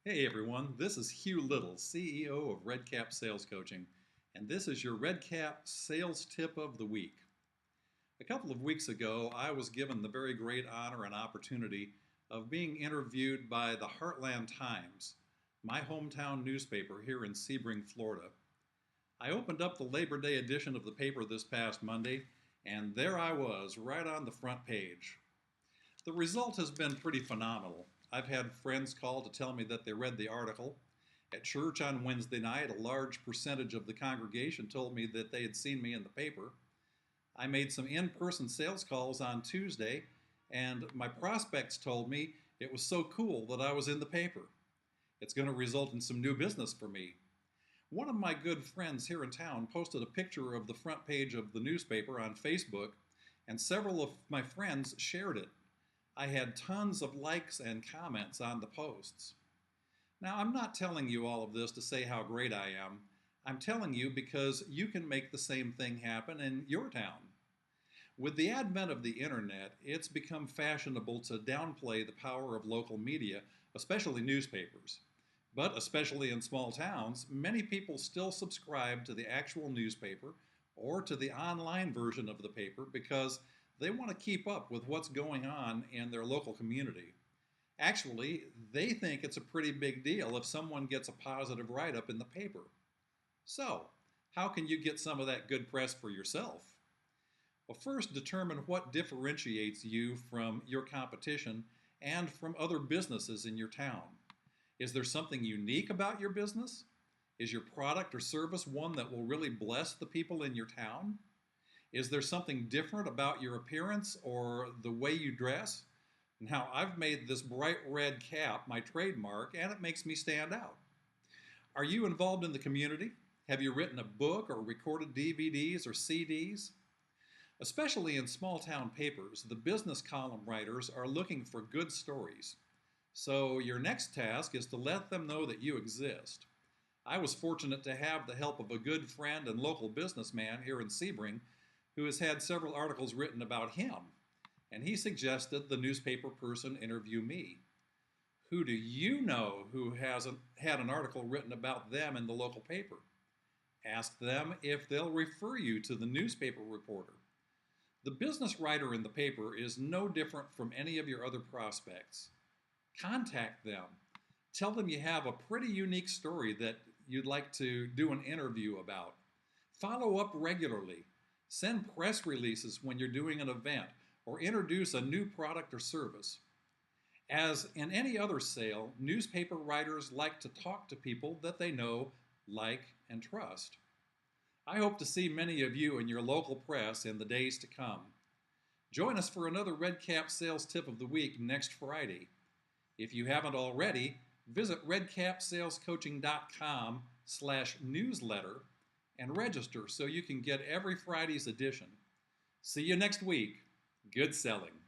Hey everyone, this is Hugh Little, CEO of RedCap Sales Coaching, and this is your RedCap Sales Tip of the Week. A couple of weeks ago, I was given the very great honor and opportunity of being interviewed by the Heartland Times, my hometown newspaper here in Sebring, Florida. I opened up the Labor Day edition of the paper this past Monday, and there I was, right on the front page. The result has been pretty phenomenal. I've had friends call to tell me that they read the article. At church on Wednesday night, a large percentage of the congregation told me that they had seen me in the paper. I made some in-person sales calls on Tuesday, and my prospects told me it was so cool that I was in the paper. It's going to result in some new business for me. One of my good friends here in town posted a picture of the front page of the newspaper on Facebook, and several of my friends shared it. I had tons of likes and comments on the posts. Now, I'm not telling you all of this to say how great I am. I'm telling you because you can make the same thing happen in your town. With the advent of the internet, it's become fashionable to downplay the power of local media, especially newspapers. But especially in small towns, many people still subscribe to the actual newspaper or to the online version of the paper because they want to keep up with what's going on in their local community. Actually, they think it's a pretty big deal if someone gets a positive write-up in the paper. So, how can you get some of that good press for yourself? Well, first determine what differentiates you from your competition and from other businesses in your town. Is there something unique about your business? Is your product or service one that will really bless the people in your town? Is there something different about your appearance or the way you dress? Now, I've made this bright red cap my trademark, and it makes me stand out. Are you involved in the community? Have you written a book or recorded DVDs or CDs? Especially in small town papers, the business column writers are looking for good stories. So your next task is to let them know that you exist. I was fortunate to have the help of a good friend and local businessman here in Sebring who has had several articles written about him, and he suggested the newspaper person interview me. Who do you know who hasn't had an article written about them in the local paper? Ask them if they'll refer you to the newspaper reporter. The business writer in the paper is no different from any of your other prospects. Contact them. Tell them you have a pretty unique story that you'd like to do an interview about. Follow up regularly. Send press releases when you're doing an event or introduce a new product or service. As in any other sale, newspaper writers like to talk to people that they know, like, and trust. I hope to see many of you in your local press in the days to come. Join us for another RedCap Sales Tip of the Week next Friday. If you haven't already, visit redcapsalescoaching.com/newsletter and register so you can get every Friday's edition. See you next week. Good selling.